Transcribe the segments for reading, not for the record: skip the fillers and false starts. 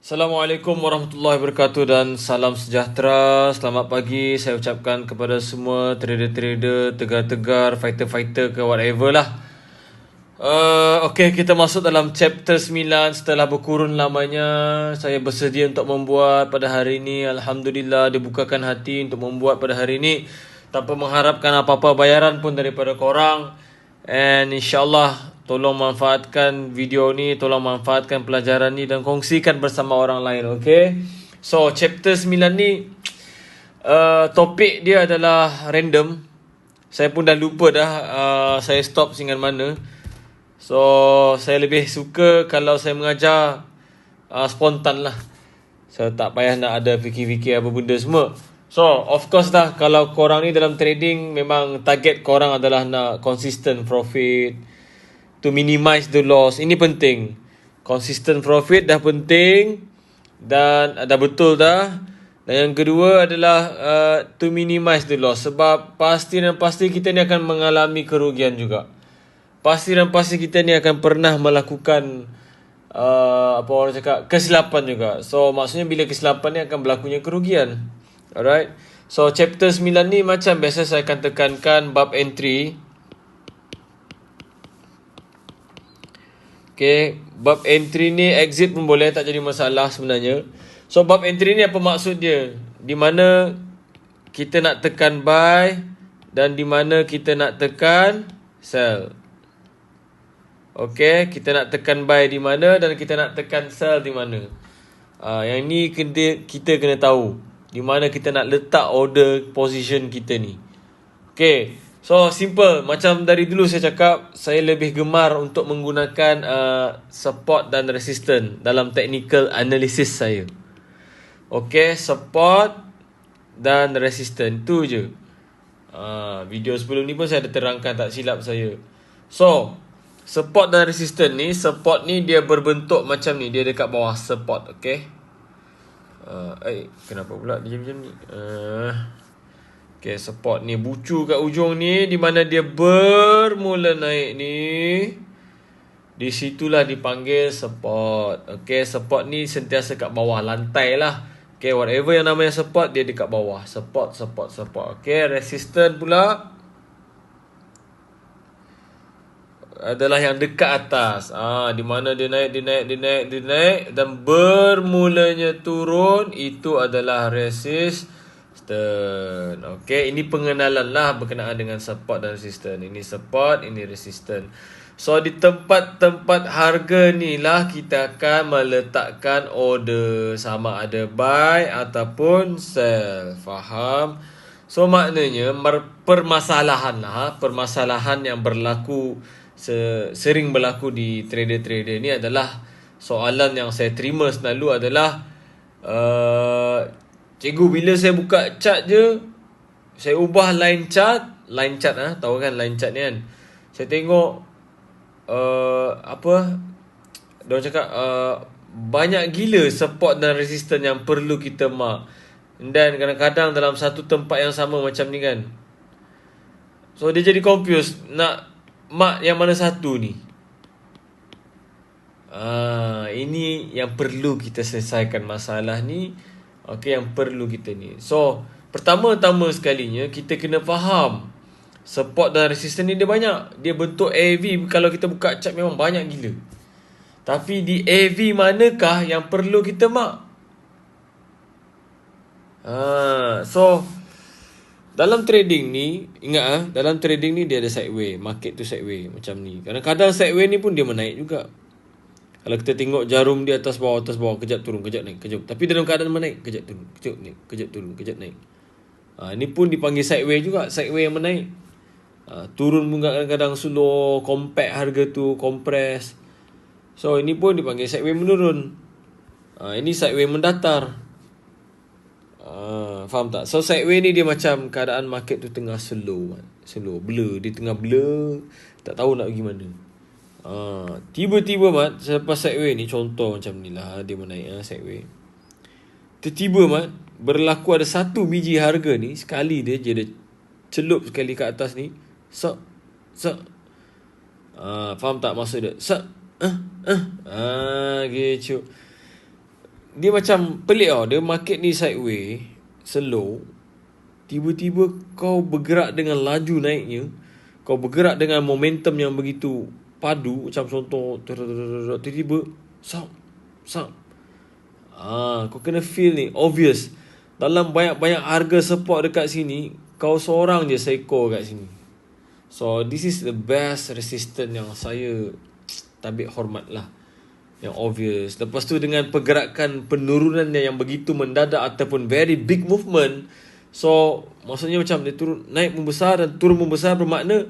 Assalamualaikum warahmatullahi wabarakatuh dan salam sejahtera. Selamat pagi saya ucapkan kepada semua trader-trader, tegar-tegar, fighter-fighter ke whatever lah. Okay, kita masuk dalam chapter 9 setelah berkurun lamanya. Saya bersedia untuk membuat pada hari ini. Alhamdulillah dibukakan hati untuk membuat pada hari ini tanpa mengharapkan apa-apa bayaran pun daripada korang. And insyaAllah tolong manfaatkan video ni, tolong manfaatkan pelajaran ni dan kongsikan bersama orang lain, okay? So, chapter 9 ni topik dia adalah random. Saya pun dah lupa dah saya stop dengan mana. So, saya lebih suka kalau saya mengajar spontan lah. Saya tak payah nak ada fikir-fikir apa benda semua. So, of course lah, kalau korang ni dalam trading, memang target korang adalah nak consistent profit, to minimize the loss. Ini penting. Consistent profit dah penting dan dah betul dah. Dan yang kedua adalah to minimize the loss. Sebab pasti dan pasti kita ni akan mengalami kerugian juga. Pasti dan pasti kita ni akan pernah melakukan apa orang cakap, kesilapan juga. So maksudnya bila kesilapan ni akan berlakunya kerugian. Alright. So chapter 9 ni macam biasa saya akan tekankan bab entry. Okay, bab entry ni exit pun boleh, tak jadi masalah sebenarnya. So bab entry ni apa maksud dia? Di mana kita nak tekan buy dan di mana kita nak tekan sell. Okay, kita nak tekan buy di mana dan kita nak tekan sell di mana. Yang ni kita kena tahu di mana kita nak letak order position kita ni. Okay, so simple. Macam dari dulu saya cakap, saya lebih gemar untuk menggunakan support dan resistance dalam technical analysis saya. Okay, support dan resistance, tu je. Video sebelum ni pun saya ada terangkan, tak silap saya. So support dan resistance ni, support ni dia berbentuk macam ni, dia dekat bawah support, okay. Kenapa pula dia macam ni? Okay, support ni bucu kat ujung ni, di mana dia bermula naik ni, di situlah dipanggil support. Okay, support ni sentiasa kat bawah lantai lah. Okay, whatever yang namanya support, dia dekat bawah. Support. Okay, resistance pula adalah yang dekat atas. Di mana dia naik dan bermulanya turun, itu adalah resistance. Okay, ini pengenalan lah berkenaan dengan support dan resistance. Ini support, ini resistance. So di tempat-tempat harga ni lah kita akan meletakkan order, sama ada buy ataupun sell. Faham? So maknanya permasalahan yang berlaku, sering berlaku di trader-trader ni adalah, soalan yang saya terima selalu adalah, cikgu, bila saya buka chart je, saya ubah line chart, tahu kan line chart ni kan, saya tengok diorang cakap banyak gila support dan resistance yang perlu kita mark. Dan kadang-kadang dalam satu tempat yang sama macam ni kan, so dia jadi confused nak mark yang mana satu ni. Ini yang perlu kita selesaikan masalah ni. Okay, yang perlu kita ni. So pertama-tama sekalinya kita kena faham support dan resistance ni dia banyak. Dia bentuk AV, kalau kita buka chart memang banyak gila. Tapi di AV manakah yang perlu kita mark? So dalam trading ni, ingat dalam trading ni dia ada sideway, market tu sideway macam ni. Kadang-kadang sideway ni pun dia menaik juga. Kalau kita tengok jarum dia atas bawah, kejap turun, kejap naik, kejap. Tapi dalam keadaan menaik, kejap turun, kejap naik, kejap turun, kejap naik. Ni pun dipanggil sideway juga, sideway yang menaik. Turun pun kadang-kadang slow, compact harga tu, compress. So ini pun dipanggil sideway menurun. Ini sideway mendatar. Faham tak? So sideway ni dia macam keadaan market tu tengah slow, blur. Dia tengah blur, tak tahu nak pergi mana. Tiba-tiba selepas sideway ni, contoh macam ni lah, dia menaik sideway. Tiba-tiba berlaku ada satu biji harga ni, sekali dia ada celup sekali kat atas ni. Faham tak maksud dia? Gitu. dia macam pelik tau. Dia market ni sideway, slow. Tiba-tiba kau bergerak dengan laju naiknya. Kau bergerak dengan momentum yang begitu padu. Macam contoh, tiba-tiba Sap. Kau kena feel ni, obvious. Dalam banyak-banyak harga support dekat sini, kau seorang je seekor kat sini. So this is the best resistance yang saya tabik hormat lah, yang obvious. Lepas tu dengan pergerakan penurunannya yang begitu mendadak ataupun very big movement, so maksudnya macam dia turun, naik membesar dan turun membesar, bermakna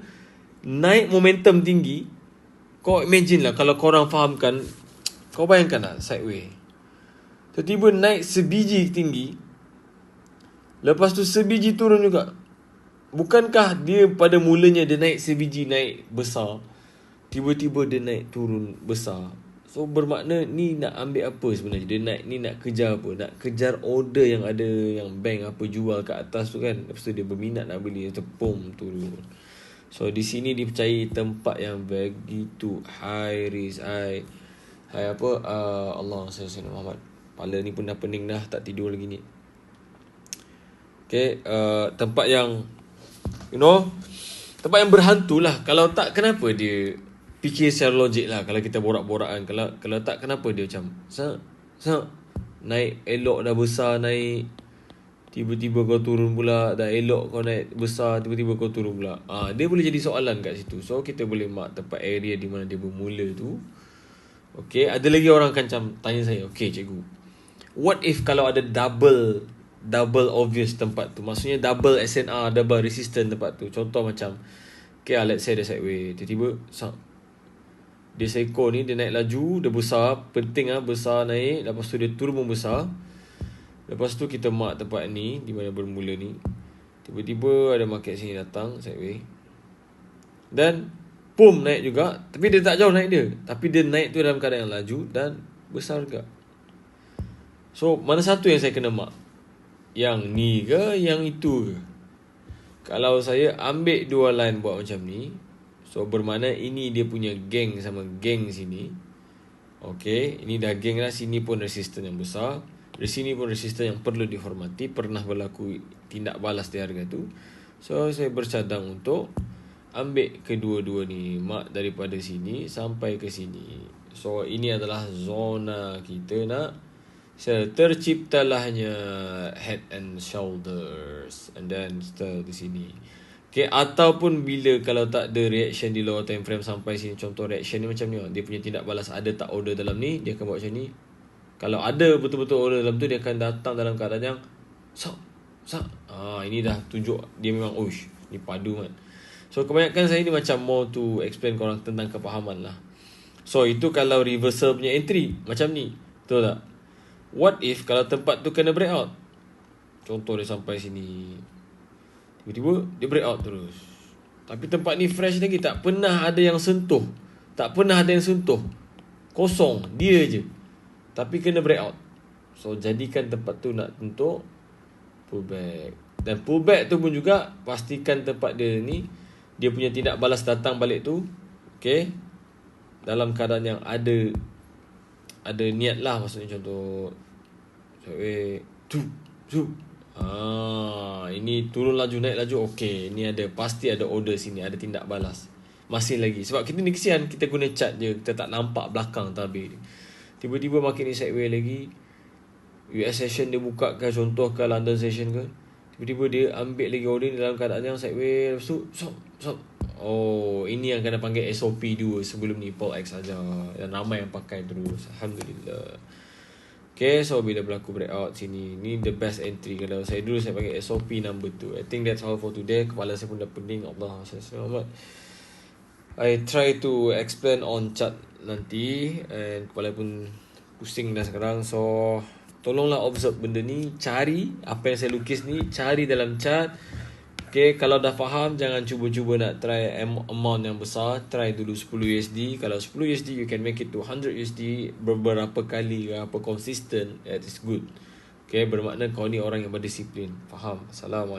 naik momentum tinggi. Kau imagine lah, kalau korang fahamkan, kau bayangkan lah sideway, tiba-tiba naik sebiji tinggi, lepas tu sebiji turun juga. Bukankah dia pada mulanya dia naik sebiji, naik besar, tiba-tiba dia naik turun besar. So bermakna ni nak ambil apa sebenarnya? Dia naik ni nak kejar apa? Nak kejar order yang ada, yang bank apa jual kat atas tu kan. Lepas tu dia berminat nak beli, tepung turun. So di sini dipercayai tempat yang begitu high risk, high apa, Allah Sayyidina Muhammad. Kepala ni pun dah pening dah, tak tidur lagi ni. Okay, tempat yang tempat yang berhantu lah. Kalau tak, kenapa dia fikir secara logik lah. Kalau kita borak-borakan, kalau tak, kenapa dia macam naik elok dah besar, naik tiba-tiba kau turun pula. Dah elok kau naik besar, tiba-tiba kau turun pula. Dia boleh jadi soalan kat situ. So kita boleh mark tempat area di mana dia bermula tu. Okay, ada lagi orang akan macam tanya saya, okay cikgu, what if kalau ada double obvious tempat tu? Maksudnya double SNR, double resistance tempat tu. Contoh macam, okay let's say dia sideway, tiba-tiba dia seekor ni, dia naik laju, dia besar, penting besar naik, lepas tu dia turun membesar. Lepas tu kita mark tempat ni, di mana bermula ni. Tiba-tiba ada market sini datang, sideway, dan boom, naik juga. Tapi dia tak jauh naik dia, tapi dia naik tu dalam keadaan yang laju dan besar juga. So mana satu yang saya kena mark? Yang ni ke, yang itu ke? Kalau saya ambil dua line buat macam ni, so bermakna ini dia punya geng sama geng sini. Okay, ini dah geng lah. Sini pun resistance yang besar, di sini pun resistance yang perlu dihormati. Pernah berlaku tindak balas di harga tu. So saya bercadang untuk ambil kedua-dua ni, mark daripada sini sampai ke sini. So ini adalah zona kita nak terciptalahnya head and shoulders, and then start di sini. Okay, ataupun bila kalau tak ada reaction di lower time frame sampai sini, contoh reaction ni macam ni, dia punya tindak balas ada tak order dalam ni, dia akan buat macam ni. Kalau ada betul-betul order dalam tu, dia akan datang dalam keadaan yang ini dah tunjuk dia memang ni padu kan. So kebanyakan saya ni macam more to explain korang tentang kepahaman lah. So itu kalau reversal punya entry macam ni, betul tak? What if kalau tempat tu kena breakout? Contoh dia sampai sini, tiba-tiba dia breakout terus, tapi tempat ni fresh lagi, tak pernah ada yang sentuh, kosong dia je, tapi kena breakout. So jadikan tempat tu nak untuk pullback. Dan pullback tu pun juga pastikan tempat dia ni, dia punya tindak balas datang balik tu, okay, dalam keadaan yang ada niat lah. Maksudnya contoh ini turun laju, naik laju, okay, ni ada, pasti ada order sini, ada tindak balas. Masih lagi, sebab kita ni kesian, kita guna chart je, kita tak nampak belakang tabir. Tiba-tiba makin ni sideway lagi, US session dia buka ke, contoh ke London session ke, tiba-tiba dia ambil lagi order dalam keadaan yang sideway. Lepas tu ini yang kena panggil SOP2. Sebelum ni Paul X saja, dan ramai yang pakai terus, Alhamdulillah. Okay, so bila berlaku breakout sini, ni the best entry. Kalau saya dulu, saya panggil SOP number 2. I think that's all for today. Kepala saya pun dah pening, Allah Sayyidina. I try to explain on chart nanti, and kepala pun pusing dah sekarang. So tolonglah observe benda ni, cari apa yang saya lukis ni, cari dalam chart. Okay, kalau dah faham, jangan cuba-cuba nak try amount yang besar. Try dulu 10 USD. Kalau 10 USD, you can make it to 100 USD beberapa kali, apa consistent, that is good. Okay, bermakna kau ni orang yang berdisiplin. Faham? Assalamualaikum.